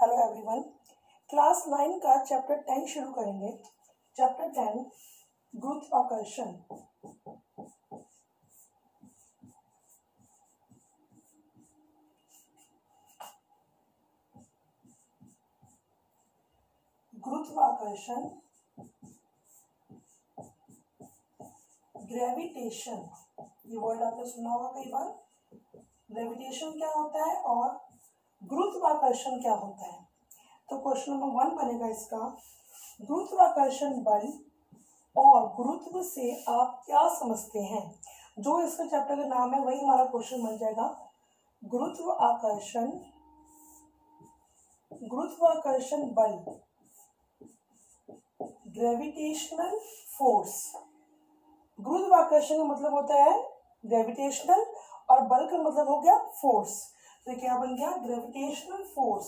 Hello everyone. Class 9 का chapter 10 शुरू करेंगे। चैप्टर 10 गुरुत्वाकर्षण। गुरुत्वाकर्षण, ग्रेविटेशन, ये वर्ड आपने सुना होगा कई बार। ग्रेविटेशन क्या होता है और गुरुत्वाकर्षण क्या होता है। तो क्वेश्चन नंबर 1 बनेगा इसका, गुरुत्वाकर्षण बल और गुरुत्व से आप क्या समझते हैं। जो इसका चैप्टर का नाम है वही हमारा क्वेश्चन बन जाएगा। गुरुत्वाकर्षण, गुरुत्वाकर्षण बल, ग्रेविटेशनल फोर्स। गुरुत्वाकर्षण का मतलब होता है ग्रेविटेशनल और बल का मतलब हो गया फोर्स। तो क्या बन गया, ग्रेविटेशनल फोर्स।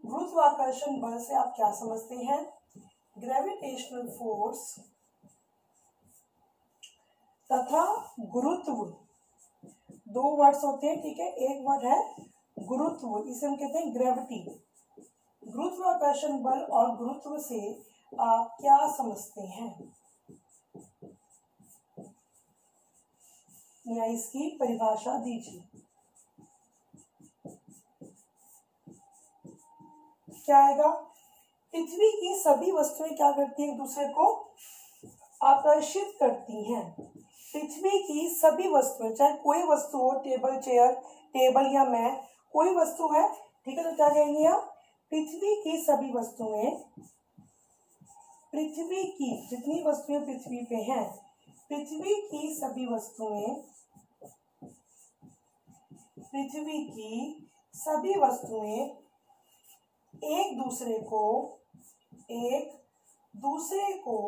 गुरुत्वाकर्षण बल से आप क्या समझते हैं, ग्रेविटेशनल फोर्स तथा गुरुत्व। दो वर्ड्स होते हैं, ठीक है। एक वर्ड है गुरुत्व, इसे हम कहते हैं ग्रेविटी। गुरुत्वाकर्षण बल और गुरुत्व से आप क्या समझते हैं, या इसकी परिभाषा दीजिए। क्या आएगा, पृथ्वी की सभी वस्तुएं क्या करती हैं, एक दूसरे को आकर्षित करती हैं। पृथ्वी की सभी वस्तुएं, चाहे कोई वस्तु हो, टेबल चेयर, टेबल या मैं, कोई वस्तु है, ठीक है। तो क्या कहेंगे आप, पृथ्वी की सभी वस्तुएं, पृथ्वी की जितनी वस्तुएं पृथ्वी पे हैं, पृथ्वी की सभी वस्तुएं, पृथ्वी की सभी वस्तुएं एक दूसरे को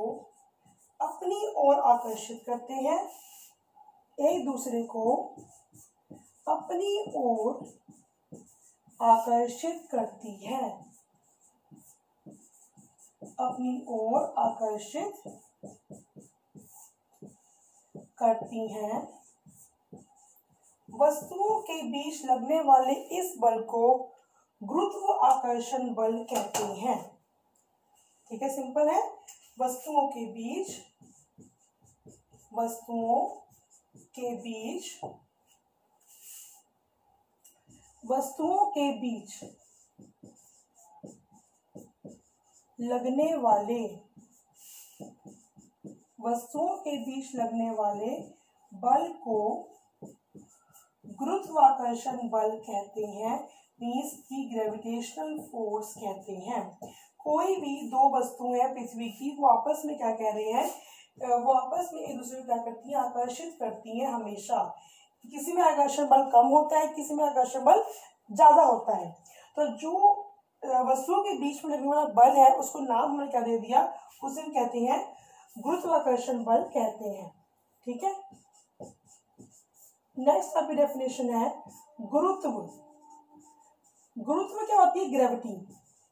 अपनी ओर आकर्षित करते हैं, एक दूसरे को अपनी ओर आकर्षित करती है, अपनी ओर आकर्षित करती हैं। वस्तुओं के बीच लगने वाले इस बल को गुरुत्वाकर्षण बल कहते हैं, ठीक है। सिंपल है, वस्तुओं के बीच लगने वाले बल को गुरुत्वाकर्षण बल कहते हैं, मींस की ग्रेविटेशनल फोर्स कहते हैं। कोई भी दो वस्तुएं पृथ्वी की, वो आपस में क्या कह रहे हैं, वो आपस में एक दूसरे को क्या करती हैं, आकर्षित करती हैं हमेशा। किसी में आकर्षण बल कम होता है, किसी में आकर्षण बल ज्यादा होता है। तो जो वस्तुओं के बीच में लगने वाला बल है, उसको नाम हमने क्या दे दिया, उसे हम कहते हैं गुरुत्वाकर्षण बल कहते हैं, ठीक है। नेक्स्ट आपकी डेफिनेशन है गुरुत्व। गुरुत्व क्या होती है, ग्रेविटी।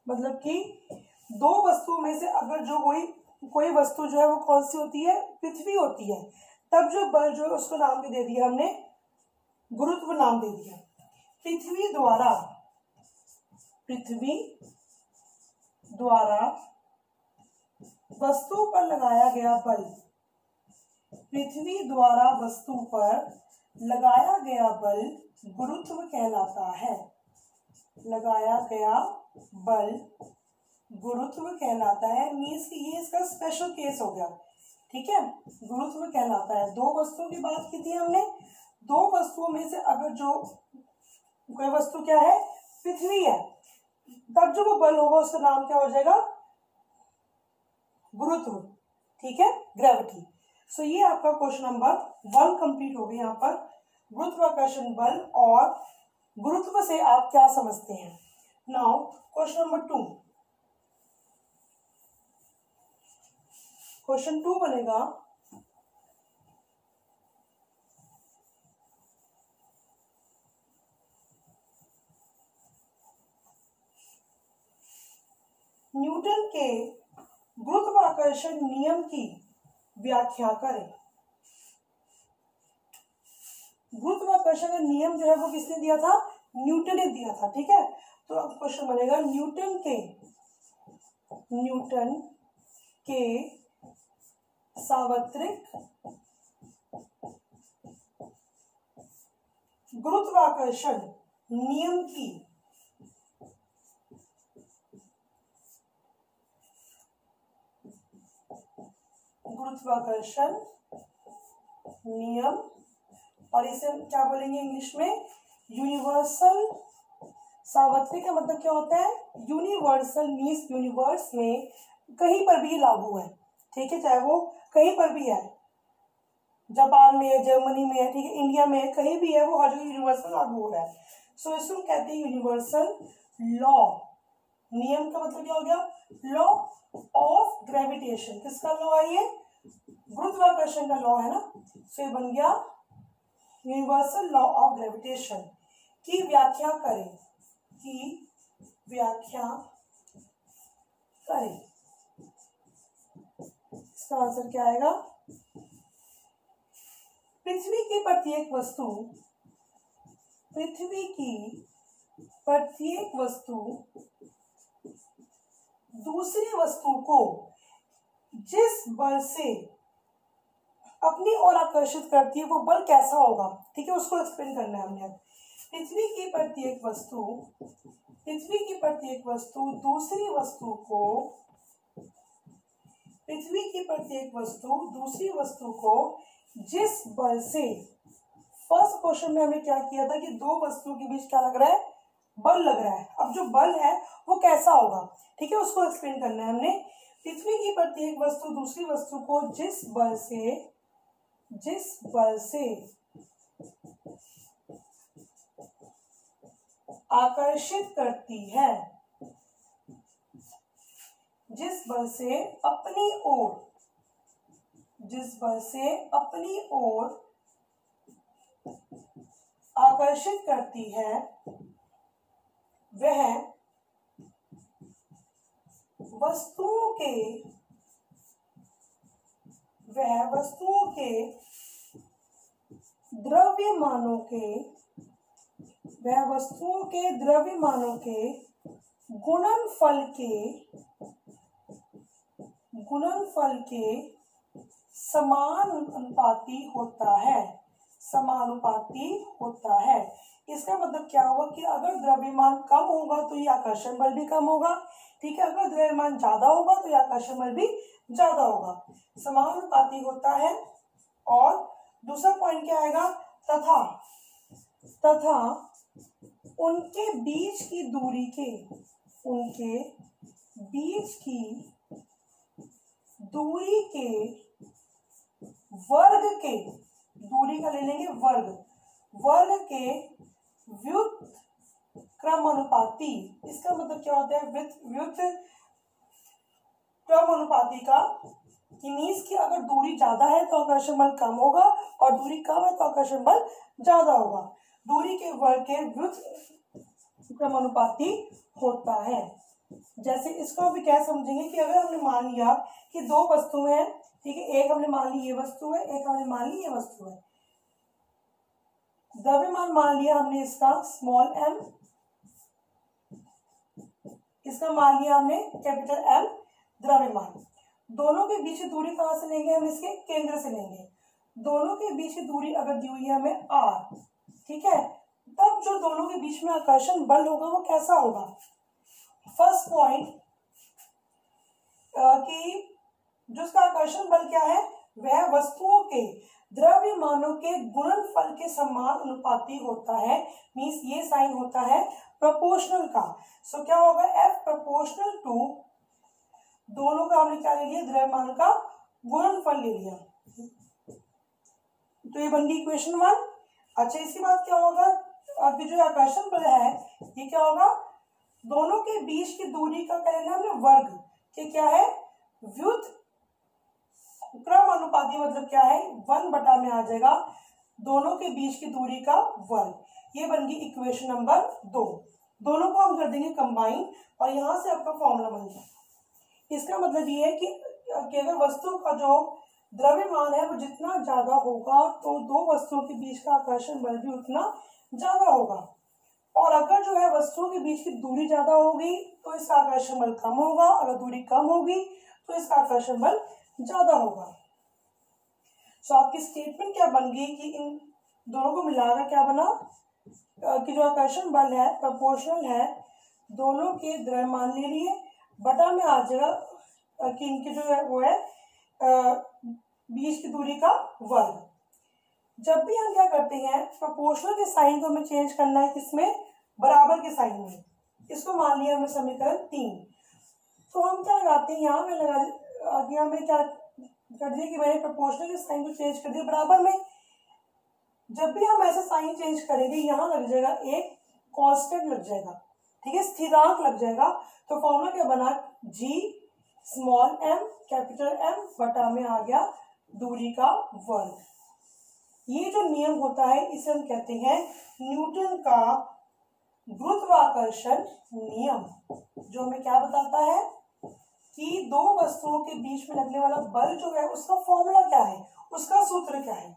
मतलब कि दो वस्तुओं में से अगर जो कोई वस्तु जो है वो कौन सी होती है, पृथ्वी होती है, तब जो बल जो है उसको नाम दे दिया हमने, गुरुत्व नाम दे दिया। पृथ्वी द्वारा वस्तु पर लगाया गया बल, पृथ्वी द्वारा वस्तु पर लगाया गया बल गुरुत्व कहलाता है। लगाया गया बल गुरुत्व कहलाता है, मीन्स कि ये इसका स्पेशल केस हो गया, ठीक है। गुरुत्व कहलाता है। दो वस्तुओं की बात की थी हमने, दो वस्तुओं में से अगर जो कोई वस्तु क्या है, पृथ्वी है, तब जो वो बल होगा उसका नाम क्या हो जाएगा, गुरुत्व, ठीक है, ग्रेविटी। सो ये आपका क्वेश्चन नंबर 1 कंप्लीट हो गया। यहाँ पर गुरुत्वाकर्षण बल और गुरुत्व से आप क्या समझते हैं। Now question number 2। क्वेश्चन 2 बनेगा, न्यूटन के गुरुत्वाकर्षण नियम की व्याख्या करें। गुरुत्वाकर्षण का नियम जो है वो किसने दिया था, न्यूटन ने दिया था, ठीक है। तो अब क्वेश्चन बनेगा न्यूटन के सार्वत्रिक गुरुत्वाकर्षण नियम की गुरुत्वाकर्षण नियम, और इसे क्या बोलेंगे इंग्लिश में, यूनिवर्सल। सार्वत्रिक का मतलब क्या होता है, यूनिवर्सल मीन्स यूनिवर्स में कहीं पर भी लागू है, ठीक है, चाहे वो कहीं पर भी है, जापान में है, जर्मनी में है, ठीक है, इंडिया में है, कहीं भी है, वो हर जगह यूनिवर्सल लागू हो रहा है। सो इसको कहते हैं यूनिवर्सल लॉ। नियम का मतलब क्या हो गया, लॉ ऑफ ग्रेविटेशन। किसका लॉ है ये, गुरुत्वाकर्षण का लॉ है ना। सो ये बन गया यूनिवर्सल लॉ ऑफ ग्रेविटेशन की व्याख्या करें, की व्याख्या करें। इसका आंसर क्या आएगा, पृथ्वी की प्रत्येक वस्तु, पृथ्वी की प्रत्येक वस्तु दूसरी वस्तु को जिस बल से अपनी ओर आकर्षित करती है वो बल कैसा होगा, ठीक है, उसको एक्सप्लेन करना है हमने। पृथ्वी की प्रत्येक वस्तु, पृथ्वी की प्रत्येक वस्तु दूसरी वस्तु को, पृथ्वी की प्रत्येक वस्तु दूसरी वस्तु को जिस बल से, फर्स्ट क्वेश्चन में हमने क्या किया था कि दो वस्तुओं के बीच क्या लग रहा है, बल लग रहा है। अब जो बल है वो कैसा होगा, ठीक है, उसको एक्सप्लेन करना है हमने। पृथ्वी की प्रत्येक वस्तु दूसरी वस्तु को जिस बल से आकर्षित करती है, जिस बल से अपनी ओर, जिस बल से अपनी ओर आकर्षित करती है, वह वस्तुओं के द्रव्यमानों के, वह वस्तुओं के द्रव्यमानों के गुणनफल के समानुपाती होता है, समानुपाती होता है। इसका मतलब क्या होगा कि अगर द्रव्यमान कम होगा तो ये आकर्षण बल भी कम होगा, ठीक है, अगर द्रव्यमान ज्यादा होगा तो ये आकर्षण बल भी ज्यादा होगा, समानुपाती होता है। और दूसरा पॉइंट क्या आएगा, तथा उनके बीच की दूरी के, उनके बीच की दूरी के वर्ग के, दूरी का ले लेंगे वर्ग के व्युत्क्रमानुपाती। इसका मतलब क्या होता है, व्युत्क्रमानुपाती का मीन्स कि अगर दूरी ज्यादा है तो आकर्षण बल कम होगा और दूरी कम है तो आकर्षण बल ज्यादा होगा। दूरी के वर्ग के व्युत्क्रमानुपाती होता है। जैसे इसको भी क्या समझेंगे कि अगर हमने मान लिया कि दो वस्तुएं हैं, ठीक है, एक हमने मान ली ये वस्तु है, एक हमने मान ली ये वस्तु है, द्रव्यमान मान लिया हमने इसका स्मॉल m, इसका मान लिया हमने कैपिटल M द्रव्यमान। दोनों के बीच की दूरी कहां से लेंगे, हम इसके केंद्र से लेंगे। दोनों के बीच की दूरी अगर दी हुई है हमें r, ठीक है, तब जो दोनों के बीच में आकर्षण बल होगा वो कैसा होगा। फर्स्ट पॉइंट कि जो उसका आकर्षण बल क्या है, वह वस्तुओं के द्रव्यमानों के गुणनफल के समान अनुपाती होता है। मींस ये साइन होता है प्रोपोर्शनल का। सो क्या होगा, F प्रोपोर्शनल टू, दोनों का हमने क्या ले लिया, द्रव्यमान का गुणनफल ले लिया। तो ये बन गई इक्वेशन 1। अच्छा, इसके बाद क्या होगा, अब जो आकर्षण बल है ये क्या होगा, दोनों के बीच की दूरी का क्या लेना हमने, वर्ग के क्या है, व्युत्क्रमानुपाती मतलब क्या है, 1/, में आ जाएगा दोनों के बीच की दूरी का वर्ग। ये बन गई इक्वेशन नंबर 2। दोनों को हम कर देंगे कंबाइन और यहां से आपका फॉर्मूला बन जाए। इसका मतलब ये है कि अगर वस्तु का जो द्रव्यमान है वो जितना ज्यादा होगा तो दो वस्तुओं के बीच का आकर्षण बल भी उतना ज्यादा होगा। और अगर जो है वस्तुओं के बीच की दूरी ज्यादा होगी तो इसका आकर्षण बल कम होगा, अगर दूरी कम होगी तो इसका आकर्षण बल ज्यादा होगा। सो आपकी स्टेटमेंट क्या बन गई कि इन दोनों को मिलाकर क्या बना कि जो आकर्षण बल है प्रोपोर्शनल है दोनों के द्रव्यमान ले लिए, बटा में आ जाएगा कि इनके जो है वो है बीच की दूरी का वर्ग। जब भी हम क्या करते हैं प्रोपोर्शनल के साइन को हमें चेंज करना है किसमें, बराबर के साइन में। इसको मान लिया हमने समीकरण 3, तो हम क्या लगाते हैं यहाँ में लगा दिया, हमने क्या कर दिया कि मैंने प्रोपोर्शनल के साइन को चेंज कर दिया बराबर में। जब भी हम ऐसा साइन चेंज करेंगे यहाँ लग जाएगा एक कांस्टेंट लग जाएगा, ठीक है, स्थिरांक लग जाएगा। तो फॉर्मूला क्या बना, जी स्मॉल एम कैपिटल एम बटा में आ गया दूरी का वर्ग। ये जो नियम होता है इसे हम कहते हैं न्यूटन का गुरुत्वाकर्षण नियम, जो हमें क्या बताता है कि दो वस्तुओं के बीच में लगने वाला बल जो है उसका फॉर्मूला क्या है, उसका सूत्र क्या है,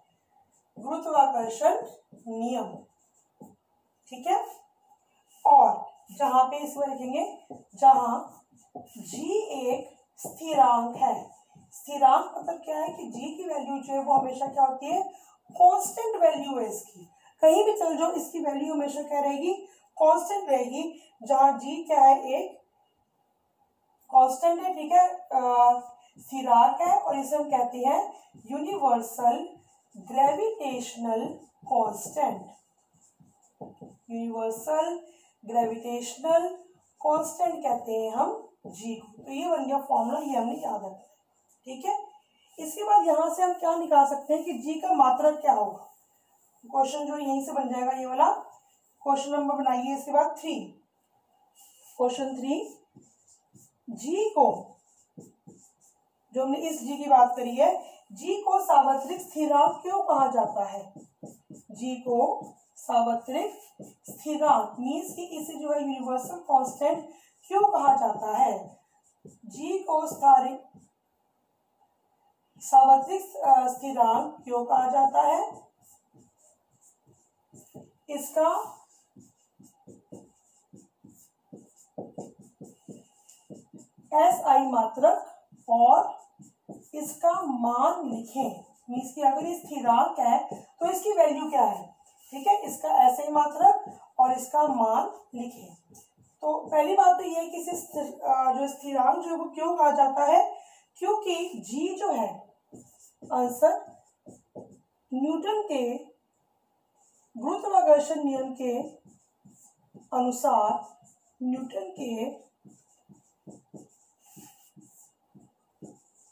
गुरुत्वाकर्षण नियम, ठीक है। और जहां पे इसमें लिखेंगे जहां जी एक स्थिरांक है, स्थिरांक मतलब क्या है कि जी की वैल्यू जो है वो हमेशा क्या होती है, कांस्टेंट वैल्यू है इसकी, कहीं भी चल जाओ इसकी वैल्यू हमेशा क्या रहेगी, कांस्टेंट रहेगी। जहां जी क्या है, एक कांस्टेंट है, ठीक है, स्थिरांक है, और इसे हम कहते हैं universal gravitational constant, universal gravitational constant कहते हैं हम जी को। तो ये बन गया फॉर्मूला, ये हमने याद रखना, ठीक है। इसके बाद यहां से हम क्या निकाल सकते हैं कि जी का मात्रक क्या होगा, क्वेश्चन जो यहीं से बन जाएगा, ये वाला क्वेश्चन नंबर बनाइए। इसके बाद 3, क्वेश्चन 3, जी को, जो हमने इस जी की बात करी है, जी को सार्वत्रिक स्थिरांक क्यों कहा जाता है, जी को सार्वत्रिक स्थिरांक मीन्स कि इसे जो है यूनिवर्सल कांस्टेंट क्यों कहा जाता है, जी को सार्वत्रिक स्थिरांक क्यों कहा जाता है, इसका SI मात्रक और इसका मान लिखें। मीन्स कि अगर ये स्थिरांक है तो इसकी वैल्यू क्या है, ठीक है, इसका SI मात्रक और इसका मान लिखें। तो पहली बात तो ये है कि जो स्थिरांक जो है वो क्यों कहा जाता है, क्योंकि जी जो है आंसर न्यूटन के गुरुत्वाकर्षण नियम के अनुसार, न्यूटन के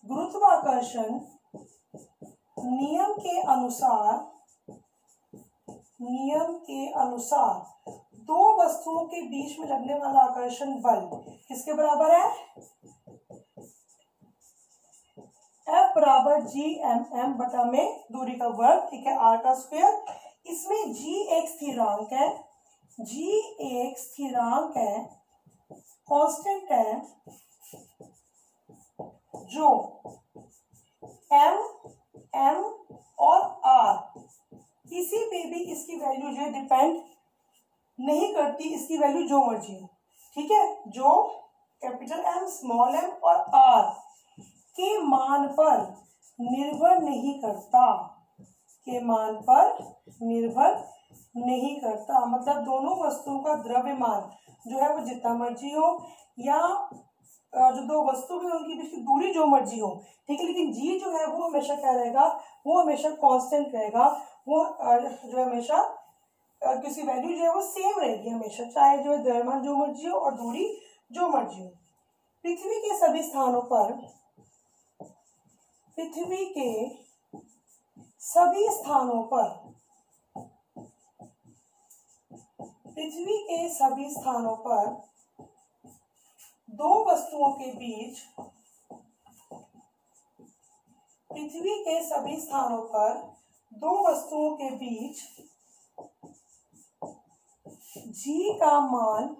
गुरुत्वाकर्षण नियम के अनुसार दो वस्तुओं के बीच में लगने वाला आकर्षण बल किसके बराबर है, F बराबर जी एम एम बटा में दूरी का वर्ग, ठीक है, R का स्क्वायर। इसमें G एक स्थिरांक है, G एक स्थिरांक है, कांस्टेंट है, जो M M और R किसी पे भी इसकी वैल्यू जो है डिपेंड नहीं करती, इसकी वैल्यू जो मर्जी हो, ठीक है, जो कैपिटल M स्मॉल m और R के मान पर निर्भर नहीं करता, के मान पर निर्भर नहीं करता। मतलब दोनों वस्तुओं का द्रव्यमान जो है वो जितना मर्जी हो, या जो दो वस्तु भी उनकी बीच की दूरी जो मर्जी हो, ठीक है, लेकिन जी जो है वो हमेशा क्या रहेगा, वो हमेशा कांस्टेंट रहेगा, वो जो हमेशा किसी वैल्यू जो है वो सेम रहेगी हमेशा, चाहे जो है द्रव्यमान जो मर्जी हो और दूरी जो मर्जी हो। पृथ्वी के सभी स्थानों पर, पृथ्वी के सभी स्थानों पर, पृथ्वी के सभी स्थानों पर दो वस्तुओं के बीच, पृथ्वी के सभी स्थानों पर दो वस्तुओं के बीच जी का मान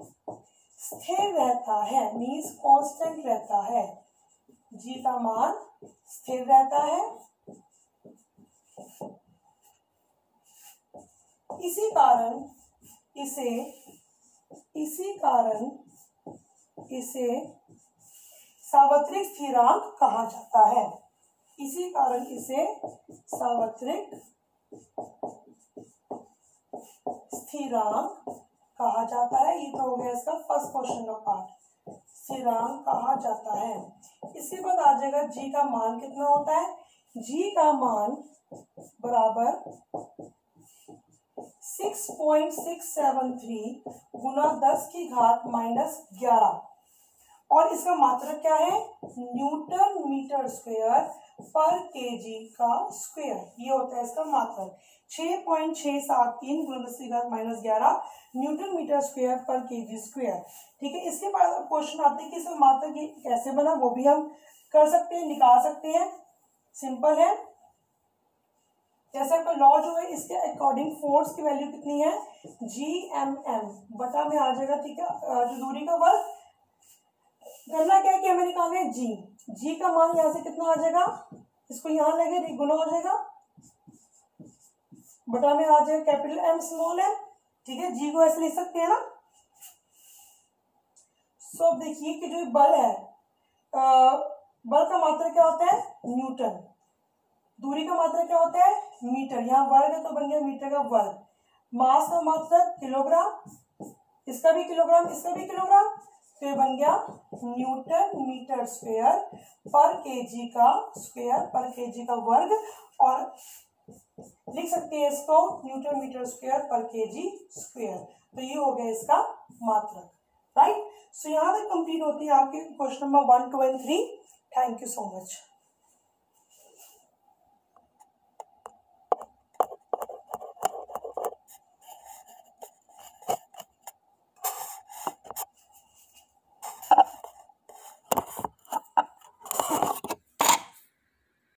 स्थिर रहता है, मीन्स कांस्टेंट रहता है, जी का मान स्थिर रहता है। इसी कारण इसे इसी कारण इसे सार्वत्रिक स्थिरांक कहा जाता है। इसी कारण इसे सार्वत्रिक स्थिरांक कहा जाता है। ये तो हो गया इसका फर्स्ट क्वेश्चन का पार्ट, स्थिरांक कहा जाता है। इसके बाद आ जाएगा जी का मान कितना होता है। जी का मान बराबर 6.673 गुना 10 की घात -11 और इसका मात्रक क्या है, न्यूटन मीटर स्क्वायर पर केजी का स्क्वायर। ये होता है इसका मात्रक 6.673 गुना 10 की घात -11 न्यूटन मीटर स्क्वायर पर केजी स्क्वायर। ठीक है, इसके बाद क्वेश्चन आते हैं कि इसका मात्रक कैसे बना, वो भी हम कर सकते हैं, निकाल सकते हैं। सिंपल है, जैसे आपका लॉ जो है इसके अकॉर्डिंग फोर्स की वैल्यू कितनी है, GMM बटा में आ जाएगा। ठीक है, जो दूरी का वर्ग करना क्या है कि हमें निकालना है जी का मान यहाँ से कितना आ जाएगा, इसको यहाँ लगे गुना हो जाएगा, बटा में आ जाएगा कैपिटल M स्मॉल m। ठीक है, जी को ऐसे लिख सकते हैं ना। सो अब देखिए कि जो बल है, बल का मात्रा क्या होता है, न्यूटन। दूरी का मात्रा क्या होता है, मीटर। यहाँ वर्ग है तो बन गया मीटर का वर्ग। मास का मात्रा किलोग्राम, इसका भी किलोग्राम, इसका भी किलोग्राम, तो ये बन गया न्यूटन मीटर स्क्वायर पर केजी का स्क्वायर पर केजी का वर्ग। और लिख सकते हैं इसको न्यूटन मीटर स्क्वायर पर केजी स्क्वायर। तो ये हो गया इसका मात्रक। राइट, सो यहाँ तक कंप्लीट होती है आपके question number 1, 2 and 3। Thank you so much.